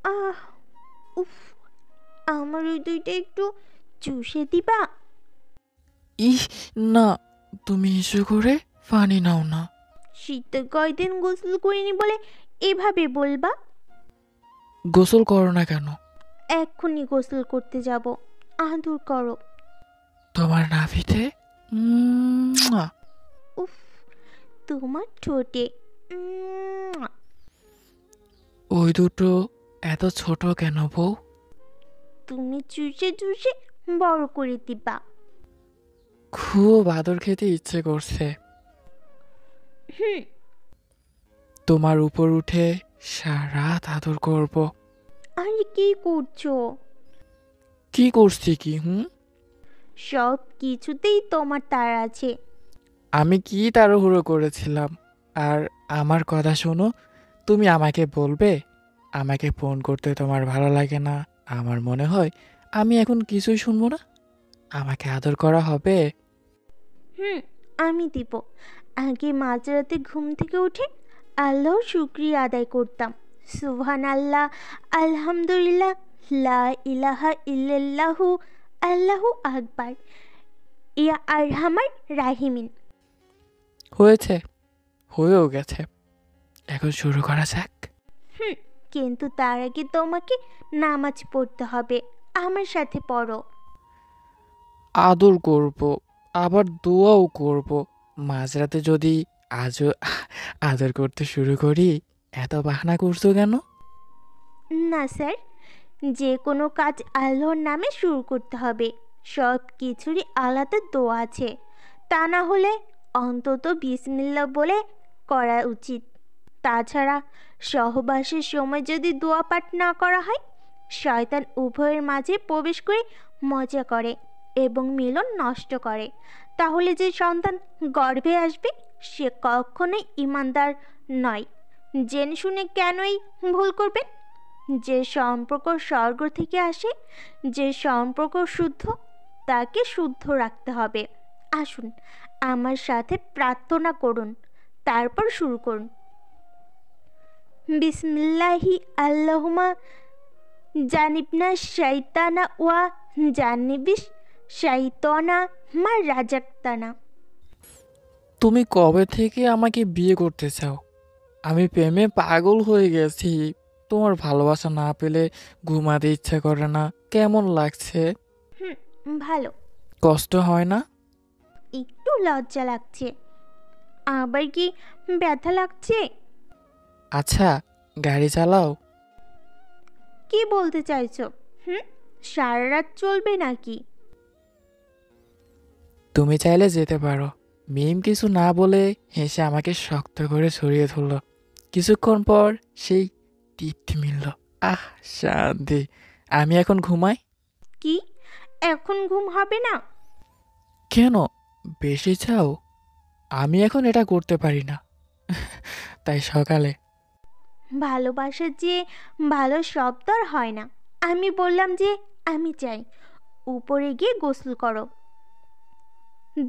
আহ উফ, আমার ওই দুইটা একটু চুষে দিবা? ইহ, না, তুমি ইস্যু করে পানি নাও না। শীতে কয়দিন গোসল করিনি বলে এভাবে বলবা? গোসল করো না কেন? এক্ষুনি গোসল করতে যাব। আদর করো। তোমার নাভিতে মুয়া। উফ, তোমার ঠোঁটে উম, ওই দুটো এত ছোট কেন বউ? তুমি চুষে চুষে বড় করে দিবা। খুব আদর খেতে ইচ্ছে করছে। হুম। তোমার উপর উঠে সারাত আদর করব। আরে কি করছো? কি করছি কি? সব কিছুতেই তোমার তার আছে। আমি কি তাড়াহুড়ো করেছিলাম? আর আমার কথা শোনো, তুমি আমাকে বলবে আমাকে ফোন করতে তোমার ভালো লাগে না। আমার মনে হয় আমি এখন কিছুই শুনবো না। আমাকে আদর করা হবে। হুম, আমি দিব। আগে মাঝরাতে ঘুম থেকে উঠে আল্লাহর শুকরিয়া আদায় করতাম। সুবহান আল্লাহ, আলহামদুলিল্লাহ, লা ইলাহা ইল্লাল্লাহু, আল্লাহু আকবার, ইয়া আরহামার রাহিমিন। হয়েছে, হয়েও গেছে। এখন শুরু করা যাক। হুম, কিন্তু তার আগে তোমাকে নামাজ পড়তে হবে। আমার সাথে পড়ো। আদর করব, আবার দোয়াও করব। মাঝরাতে যদি আজও আদর করতে শুরু করি, এত বাহানা করছো কেন? না স্যার, যে কোনো কাজ আল্লাহর নামে শুরু করতে হবে। সব কিছুরই আলাদা দোয়া আছে। তা না হলে অন্তত বিসমিল্লাহ বলে করা উচিত। তাছাড়া সহবাসের সময় যদি দোয়া পাঠ না করা হয়, শয়তান উভয়ের মাঝে প্রবেশ করে মজা করে এবং মিলন নষ্ট করে। তাহলে যে সন্তান গর্ভে আসবে সে কখনোই ঈমানদার নয়। জেনে শুনে কেনই ভুল করবেন? যে সম্পর্ক স্বর্গ থেকে আসে, যে সম্পর্ক শুদ্ধ, তাকে শুদ্ধ রাখতে হবে। আসুন আমার সাথে প্রার্থনা করুন, তারপর শুরু করুন। বিসমিল্লাহি আল্লাহুমা জানিবনা শাইতানা ওয়া জানিবিস শাইতানা মা রাজাক্তানা। তুমি কবে থেকে আমাকে বিয়ে করতে চাও? আমি প্রেমে পাগল হয়ে গেছি। তোমার ভালোবাসা না পেলে ঘুমাতে ইচ্ছা করে না। কেমন লাগছে? ভালো। কষ্ট হয় না? একটু লজ্জা লাগছে। আবার কি ব্যথা লাগছে? আচ্ছা, গাড়ি চালাও। কি বলতে চাইছো? হুম, সারা রাত চলবে নাকি? তুমি চাইলে যেতে পারো। মিম কিছু না বলে হেসে আমাকে শক্ত করে সরিয়ে ধরল। কিছুক্ষণ পর সেই তৃপ্তি মিলল। আহ, শান্তি। আমি এখন ঘুমাই। কি, এখন ঘুম হবে না? কেন, বেশি চাও? আমি এখন এটা করতে পারি না। তাই সকালে। ভালোবাসার যে ভালো শব্দ আর হয় না। আমি বললাম যে আমি চাই। উপরে গিয়ে গোসল করো,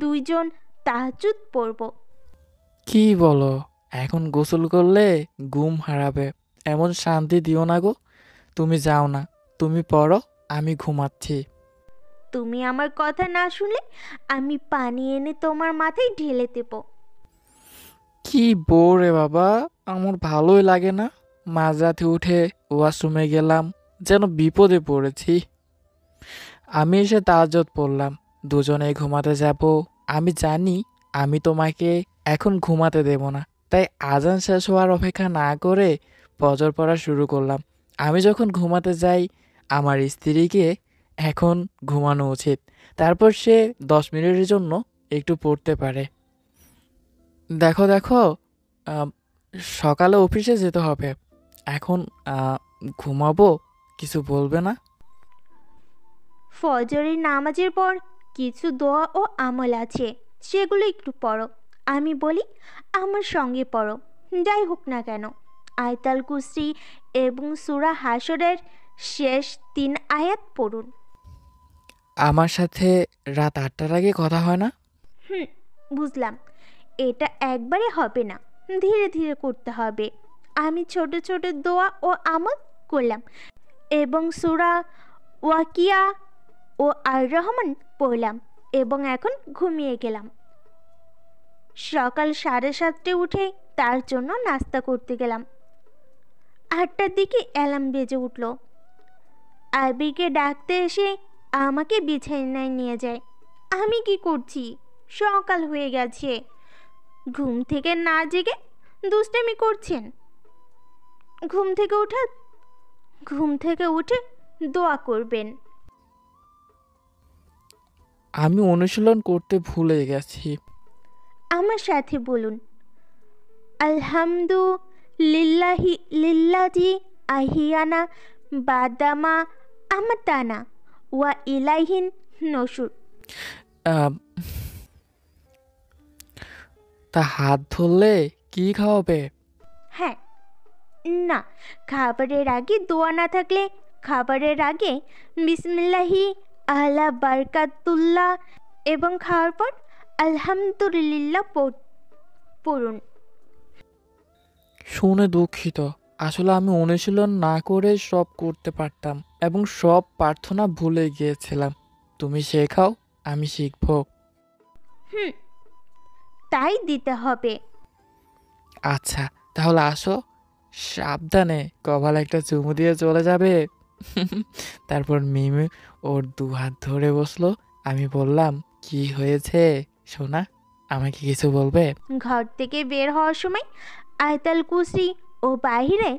দুইজন তাহাজ্জুদ পড়ব। কি বলো? এখন গোসল করলে ঘুম হারাবে। এমন শান্তি দিও না গো। তুমি যাও না, তুমি পড়ো, আমি ঘুমাচ্ছি। তুমি আমার কথা না শুনলে আমি পানি এনে তোমার মাথায় ঢেলে দেব। কি বউ রে বাবা, আমার ভালোই লাগে না। মাঝরাতে উঠে ওয়াশরুমে গেলাম, যেন বিপদে পড়েছি। আমি এসে তাহাজ্জুদ পড়লাম, দুজনে ঘুমাতে যাব। আমি জানি আমি তোমাকে এখন ঘুমাতে দেব না, তাই আজান শেষ হওয়ার অপেক্ষা না করে ফজর পড়া শুরু করলাম। আমি যখন ঘুমাতে যাই, আমার স্ত্রীকে এখন ঘুমানো উচিত। তারপর সে 10 মিনিটের জন্য একটু পড়তে পারে। দেখো দেখো, আম, সকালে অফিসে যেতে হবে। এখন ঘুমাবো, কিছু বলবে না? ফজরের নামাজের পর কিছু দোয়া ও আমল আছে, সেগুলো একটু পড়ো। আমি বলি আমার সঙ্গে পড়ো। যাই হোক না কেন, আয়তাল কুসরি এবং সূরা হাশরের শেষ 3 আয়াত পড়ুন। আমার সাথে রাত 8টার আগে কথা হয় না? হুম, বুঝলাম। এটা একবারে হবে না, ধীরে ধীরে করতে হবে। আমি ছোট ছোট দোয়া ও আমল করলাম এবং সূরা ওয়াকিয়া ও আর রহমান পড়লাম এবং এখন ঘুমিয়ে গেলাম। সকাল 7:30টায় উঠে তার জন্য নাস্তা করতে গেলাম। 8টার দিকে অ্যালার্ম বেজে উঠল। আবিরকে ডাকতে এসে আমাকে বিছানায় নিয়ে যায়। আমি কি করছি? সকাল হয়ে গেছে। ঘুম থেকে না জেগে দুষ্টামি করছেন। ঘুম থেকে উঠে দোয়া করবেন। আমি অনুশীলন করতে ভুলে গেছি। আমার সাথে বলুন, আলহামদুলিল্লাহি লিল্লাজি আহিয়ানা বাদামা আমাতানা ওয়া ইলাইহিন নশুর। আহ, তা হাত ধরলে কি খাওয়াবে? হ্যাঁ, না, খাবারের আগে দোয়া না থাকলে খাবারের আগে বিসমিল্লাহি আলা বারকাতুল্লাহ এবং খাওয়ার পর আলহামদুলিল্লাহ পড়ুন। শুনে দুঃখিত। আসলে আমি অনুশীলন না করে সব করতে পারতাম এবং সব প্রার্থনা ভুলে গিয়েছিলাম। তুমি শেখাও, আমি শিখব। হুম, তাই দিতে হবে। আচ্ছা, তাহলে আসো। সাবধানে, কপালে একটা চুমু দিয়ে চলে যাবে। তারপর মিমি ওর 2 হাত ধরে বসলো। আমি বললাম, কি হয়েছে সোনা, আমাকে কিছু বলবে? ঘর থেকে বের হওয়ার সময় আয়তাল কুরসি ও বাইরে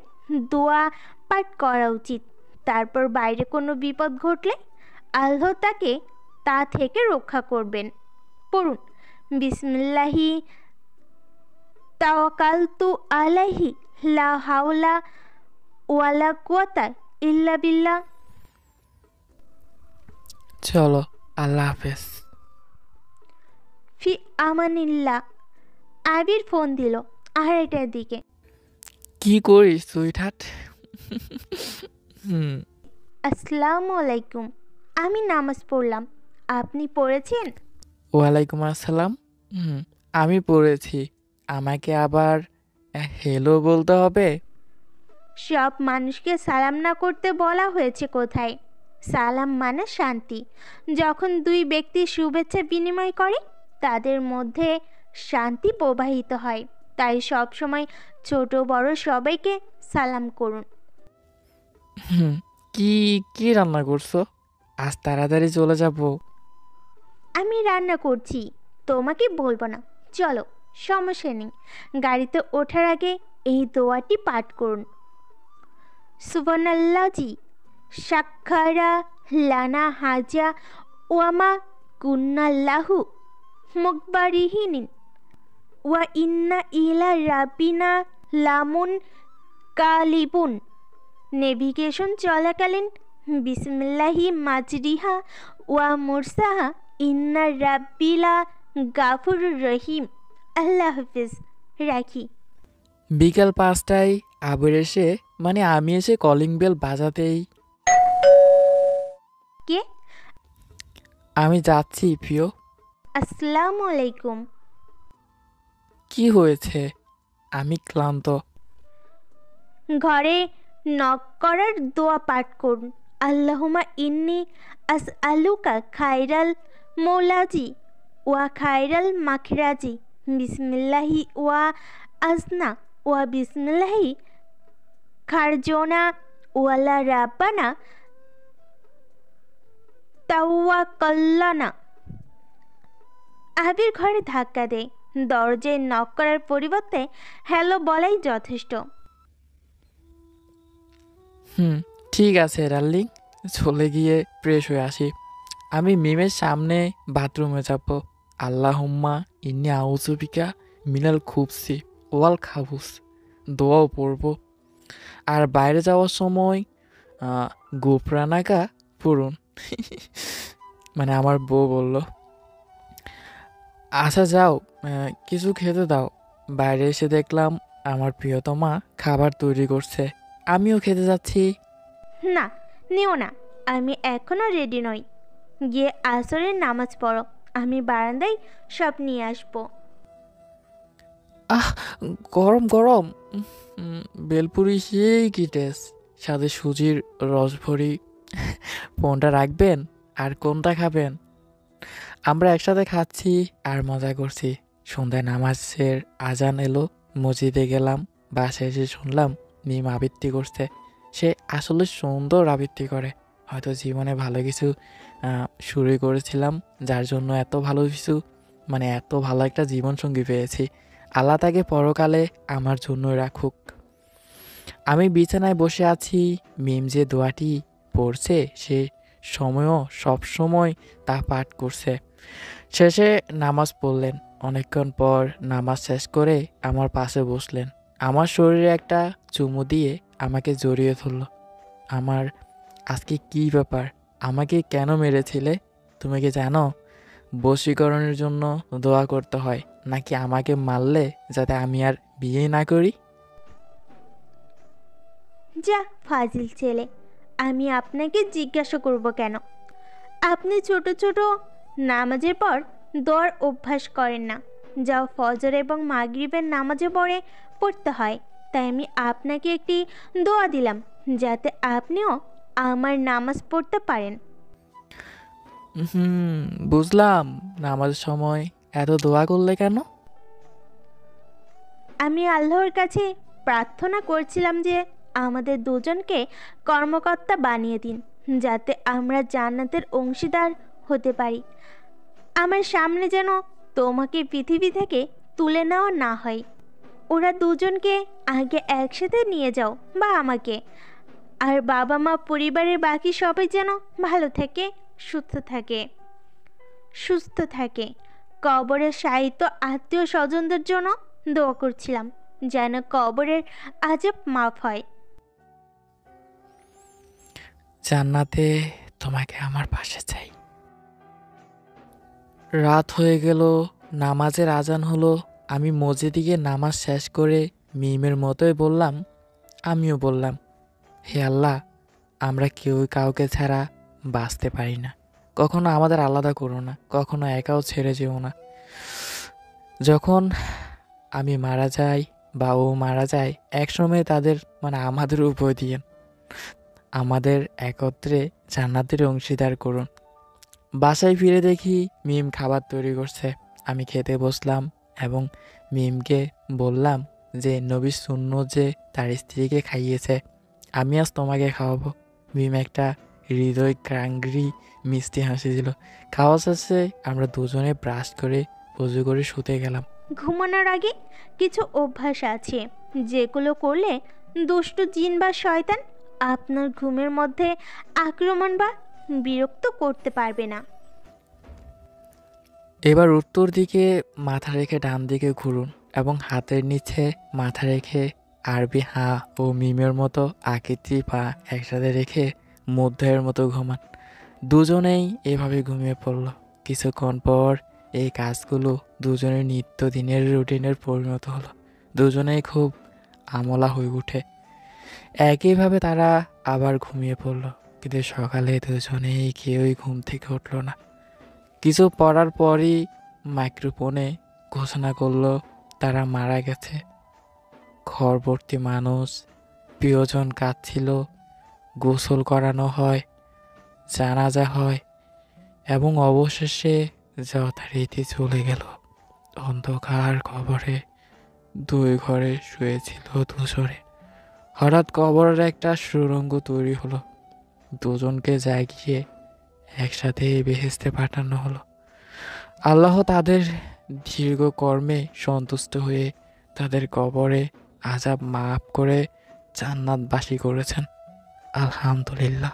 দোয়া পাঠ করা উচিত। তারপর বাইরে কোনো বিপদ ঘটলে আল্লাহ তাকে তা থেকে রক্ষা করবেন। পড়ুন, বিসমিল্লাহি তাওয়াক্কালতু আলাইহি লা হাওলা ওয়ালা কুওয়াতা ইল্লা বিল্লাহ। চলো, আল্লাহ হাফেজ। ফি আমানিল্লাহ। আবির ফোন দিল 2:30টার দিকে। কি করিস সুইটহার্ট? হুম। আসসালামু আলাইকুম। আমি নামাজ পড়লাম। আপনি পড়েছেন? ওয়ালাইকুম আসসালাম। আমি পড়েছি। আমাকে আবার হ্যালো বলতে হবে? সব মানুষকে সালাম না করতে বলা হয়েছে কোথায়? সালাম মানে শান্তি। যখন দুই ব্যক্তি শুভেচ্ছা বিনিময় করে তাদের মধ্যে শান্তি প্রবাহিত হয়। তাই সব সময় ছোট বড় সবাইকে সালাম করুন। হুম। কি কি রান্না করছো? আজ তাড়াতাড়ি চলে যাব। আমি রান্না করছি, তোমাকে বলবো না। চলো, সমস্যা নেই। গাড়িতে ওঠার আগে এই দোয়াটি পাঠ করুন। সুবহানাল্লাজি সাক্ষারা লানা হাজা ওয়ামা কুন্নাল্লাহু মুকবারিহিনিন ওয়া ইন্না ইলা রাব্বিনা লামুন কালিবুন। নেভিগেশন চলাকালীন বিসমিল্লাহি মাজরিহা ওয়া মুরসাহা ইন্না রাব্বিলা গাফুরুর রহিম। আল্লাহ হাফিজ। রাখি। বিকাল 5টায় আবির এসে আমি এসে কলিং বেল বাজাতেই, কে? আমি যাচ্ছি প্রিয়। আসসালামু আলাইকুম। কি হয়েছে? আমি ক্লান্ত। ঘরে নক করার দোয়া পাঠ করুন। আল্লাহুমা ইন্নি আসআলুকা খায়রাল মৌলাজি ওয়া খায়রাল মাখরাজি বিসমিল্লাহি ওয়া আসনা ওয়া বিসমিল্লাহি খারজোনা ওয়ালা রাব্বানা তাওয়াক্কালনা। আবির ঘরে ধাক্কা দেয়। দরজায় নক করার পরিবর্তে হ্যালো বলাই যথেষ্ট। ঠিক আছে ডার্লিং, চলে গিয়ে ফ্রেশ হয়ে আসি। আমি মিমের সামনে বাথরুমে যাব। আল্লাহুম্মা ইন্নি আউযুবিকা মিনাল খুবসি ওয়াল খাবুস দোয়াও পড়ব। আর বাইরে যাওয়ার সময় গোপরানাকা পড়ুন। আমার বউ বলল, আচ্ছা যাও, কিছু খেতে দাও। বাইরে এসে দেখলাম আমার প্রিয়তমা খাবার তৈরি করছে। আমিও খেতে যাচ্ছি। না, নিও না, আমি এখনো রেডি নই। গিয়ে আসরের নামাজ পড়ো, আমি বারান্দায় সব নিয়ে আসবো। আহ, গরম গরম। বেলপুরি সেই কি টেস্ট। সাথে সুজির রসভরি। কোনটা রাখবেন আর কোনটা খাবেন? আমরা একসাথে খাচ্ছি আর মজা করছি। সন্ধ্যায় নামাজের আজান এলো, মসজিদে গেলাম। বাসায় এসে শুনলাম মিম আবৃত্তি করছে। সে আসলে সুন্দর আবৃত্তি করে। হয়তো জীবনে ভালো কিছু শুরু করেছিলাম, যার জন্য এত ভালো কিছু, মানে এত ভালো একটা জীবনসঙ্গী পেয়েছি। আল্লাহ তাকে পরকালে আমার জন্যই রাখুক। আমি বিছানায় বসে আছি, মিম যে দোয়াটি পড়ছে সে সময়ও সব সময় তা পাঠ করছে। শেষে নামাজ পড়লেন। অনেকক্ষণ পর নামাজ শেষ করে আমার পাশে বসলেন। আমার শরীরে একটা চুমু দিয়ে আমাকে জড়িয়ে ধরল। আমার আজকে কি ব্যাপার? আমাকে কেন মেরেছিলে? তুমি কি জানো বশীকরণের জন্য দোয়া করতে হয়, নাকি আমাকে মারলে যাতে আমি আর বিয়ে না করি? যা ফাজিল ছেলে, আমি আপনাকে জিজ্ঞাসা করব কেন? আপনি ছোট ছোট নামাজের পর দোয়ার অভ্যাস করেন না, যা ফজর এবং মাগরিবের নামাজে পড়ে পড়তে হয়। তাই আমি আপনাকে একটি দোয়া দিলাম, যাতে আপনিও আমার নামাজ পড়তে পারেন। হুম, বুঝলাম। নামাজের সময় এত দোয়া করলে কেন? আমি আল্লাহর কাছে প্রার্থনা করছিলাম যে আমাদের দুজনকে কর্মকর্তা বানিয়ে দিন, যাতে আমরা জান্নাতের অংশীদার হতে পারি। আমার সামনে যেন তোমাকে পৃথিবী থেকে তুলে নেওয়া না হয়। ওরা দুজনকে আগে একসাথে নিয়ে যাও, বা আমাকে। আর বাবা মা পরিবারের বাকি সবাই যেন ভালো থাকে, সুস্থ থাকে। কবরের সাহিত্য আত্মীয় স্বজনদের জন্য দোয়া করছিলাম, যেন কবরের আযাব মাফ হয়। জান্নাতে তোমাকে আমার পাশে চাই। রাত হয়ে গেল, নামাজের আজান হলো। আমি মসজিদে গিয়ে নামাজ শেষ করে মিমের মতোই বললাম, আমিও বললাম, হে আল্লাহ, আমরা কেউ কাউকে ছাড়া বাঁচতে পারি না। কখনো আমাদের আলাদা করো না, কখনো একাও ছেড়ে যেও না। যখন আমি মারা যাই বা ও মারা যায়, একসময় তাদের মানে আমাদের উভয় দিয়েন, আমাদের একত্রে জান্নাতের অংশীদার করুন। বাসায় ফিরে দেখি মিম খাবার তৈরি করছে। আমি খেতে বসলাম এবং মিমকে বললাম যে নবী সুন্নত যে তার স্ত্রীকে খাইয়েছে, আমি আজ তোমাকে খাওয়াবো। মিম একটা হৃদয় ক্রাঙ্গি মিষ্টি হাসি দিল। খাওয়া শেষে আমরা দুজনে ব্রাশ করে উজু করে শুতে গেলাম। ঘুমানোর আগে কিছু অভ্যাস আছে, যেগুলো করলে দুষ্ট জিন বা শয়তান আপনার ঘুমের মধ্যে আক্রমণ বা বিরক্ত করতে পারবে না। এবার উত্তর দিকে মাথা রেখে ডান দিকে ঘুরুন এবং হাতের নিচে মাথা রেখে আরবি হা ও মিমের মতো আকৃতি পা একসাথে রেখে মধ্যের মতো ঘুমান। দুজনেই এভাবে ঘুমিয়ে পড়ল। কিছুক্ষণ পর এই কাজগুলো দুজনের নিত্যদিনের রুটিনের পরিণত হলো। দুজনেই খুব আমলা হয়ে উঠে। একইভাবে তারা আবার ঘুমিয়ে পড়ল। কিন্তু সকালে দুজনেই কেউই ঘুম থেকে উঠল না। কিছু পড়ার পরই মাইক্রোফোনে ঘোষণা করলো তারা মারা গেছে। ঘর ভর্তি মানুষ, প্রিয়জন কাঁদছিল। গোসল করানো হয়, জানাজা হয় এবং অবশেষে যথারীতি চলে গেল। অন্ধকার কবরে দুই ঘরে শুয়েছিল দুজনে। হঠাৎ কবরের একটা সুড়ঙ্গ তৈরি হলো। দুজনকে জাগিয়ে একসাথে বেহেশতে পাঠানো হলো। আল্লাহ তাদের দীর্ঘ কর্মে সন্তুষ্ট হয়ে তাদের কবরে আযাব মাফ করে জান্নাতবাসী করেছেন। আলহামদুলিল্লাহ।